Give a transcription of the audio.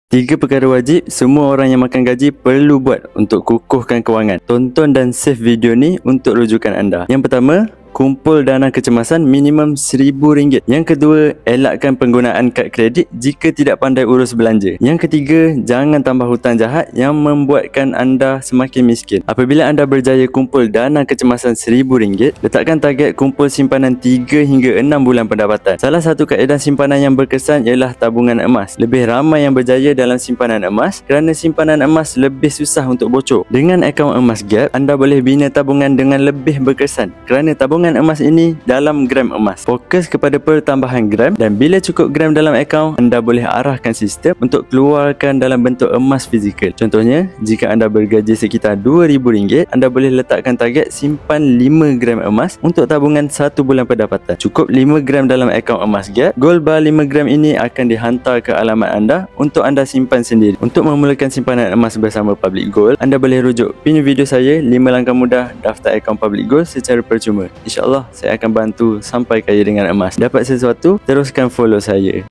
Tiga perkara wajib semua orang yang makan gaji perlu buat untuk kukuhkan kewangan. Tonton dan save video ni untuk rujukan anda. Yang pertama, kumpul dana kecemasan minimum RM1,000. Yang kedua, elakkan penggunaan kad kredit jika tidak pandai urus belanja. Yang ketiga, jangan tambah hutang jahat yang membuatkan anda semakin miskin. Apabila anda berjaya kumpul dana kecemasan RM1,000, letakkan target kumpul simpanan 3 hingga 6 bulan pendapatan. Salah satu kaedah simpanan yang berkesan ialah tabungan emas. Lebih ramai yang berjaya dalam simpanan emas kerana simpanan emas lebih susah untuk bocor. Dengan akaun emas Gap, anda boleh bina tabungan dengan lebih berkesan kerana tabungan emas ini dalam gram emas. Fokus kepada pertambahan gram, dan bila cukup gram dalam akaun, anda boleh arahkan sistem untuk keluarkan dalam bentuk emas fizikal. Contohnya, jika anda bergaji sekitar RM2,000, anda boleh letakkan target simpan 5 gram emas untuk tabungan 1 bulan pendapatan. Cukup 5 gram dalam akaun emas Gap. Gold bar 5 gram ini akan dihantar ke alamat anda untuk anda simpan sendiri. Untuk memulakan simpanan emas bersama Public Gold, anda boleh rujuk pin video saya 5 langkah mudah daftar akaun Public Gold secara percuma. InsyaAllah saya akan bantu sampai kaya dengan emas. Dapat sesuatu, teruskan follow saya.